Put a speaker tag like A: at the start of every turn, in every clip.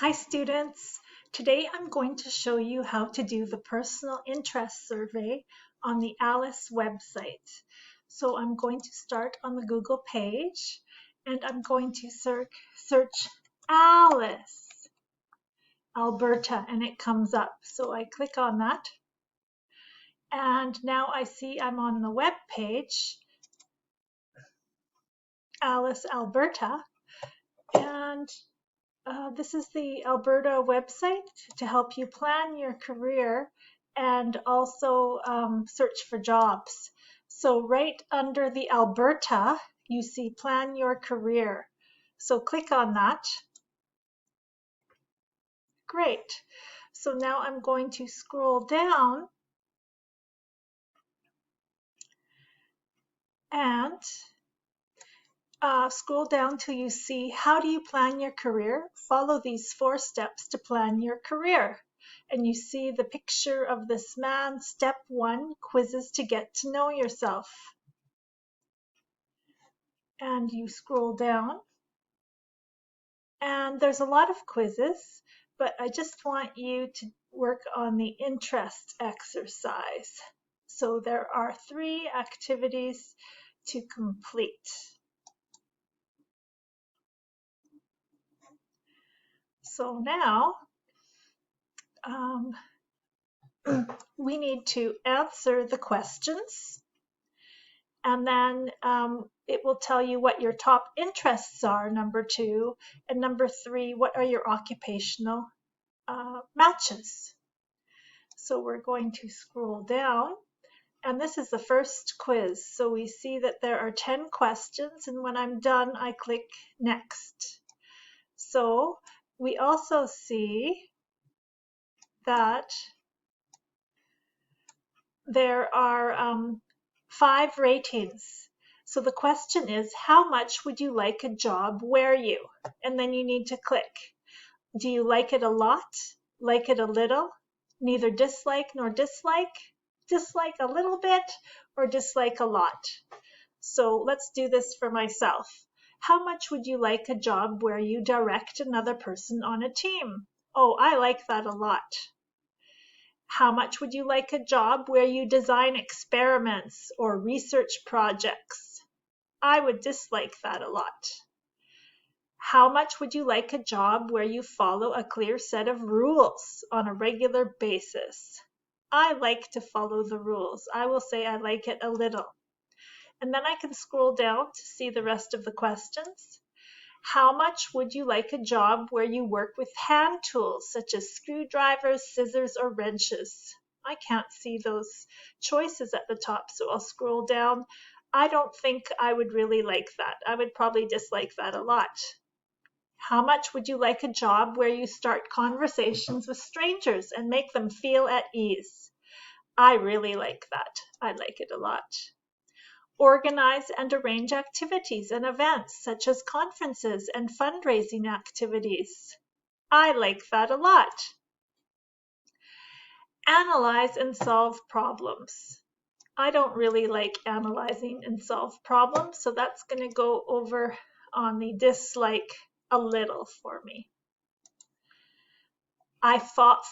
A: Hi students, today I'm going to show you how to do the personal interest survey on the ALICE website. So I'm going to start on the Google page and I'm going to search ALICE, Alberta, and it comes up. So I click on that and now I see I'm on the web page, ALICE Alberta, and this is the Alberta website to help you plan your career and also search for jobs. So right under the Alberta, you see plan your career. So click on that. Great. So now I'm going to scroll down and scroll down till you see how do you plan your career. Follow these 4 steps to plan your career. And you see the picture of this man, step 1, quizzes to get to know yourself. And you scroll down and there's a lot of quizzes, but I just want you to work on the interest exercise. So there are 3 activities to complete. So now we need to answer the questions, and then it will tell you what your top interests are, number 2, and number 3, what are your occupational matches. So we're going to scroll down, and this is the first quiz. So we see that there are 10 questions, and when I'm done, I click next. So we also see that there are 5 ratings. So the question is, how much would you like a job where you? And then you need to click. Do you like it a lot? Like it a little? Neither dislike nor dislike? Dislike a little bit or dislike a lot? So let's do this for myself. How much would you like a job where you direct another person on a team? Oh, I like that a lot. How much would you like a job where you design experiments or research projects? I would dislike that a lot. How much would you like a job where you follow a clear set of rules on a regular basis? I like to follow the rules. I will say I like it a little. And then I can scroll down to see the rest of the questions. How much would you like a job where you work with hand tools such as screwdrivers, scissors, or wrenches? I can't see those choices at the top, so I'll scroll down. I don't think I would really like that. I would probably dislike that a lot. How much would you like a job where you start conversations with strangers and make them feel at ease? I really like that. I like it a lot. Organize and arrange activities and events such as conferences and fundraising activities. I like that a lot. Analyze and solve problems. I don't really like analyzing and solve problems, so that's going to go over on the dislike a little for me. I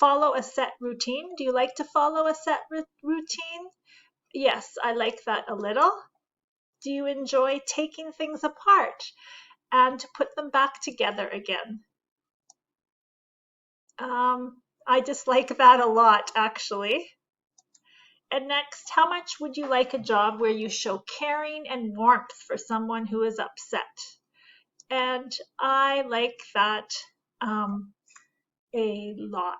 A: follow a set routine. Do you like to follow a set routine? Yes, I like that a little. Do you enjoy taking things apart and to put them back together again? I dislike that a lot, actually. And next, how much would you like a job where you show caring and warmth for someone who is upset? And I like that a lot.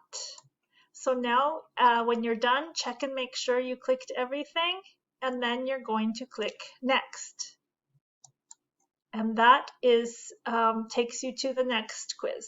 A: So now when you're done, check and make sure you clicked everything, and then you're going to click next. And that is takes you to the next quiz.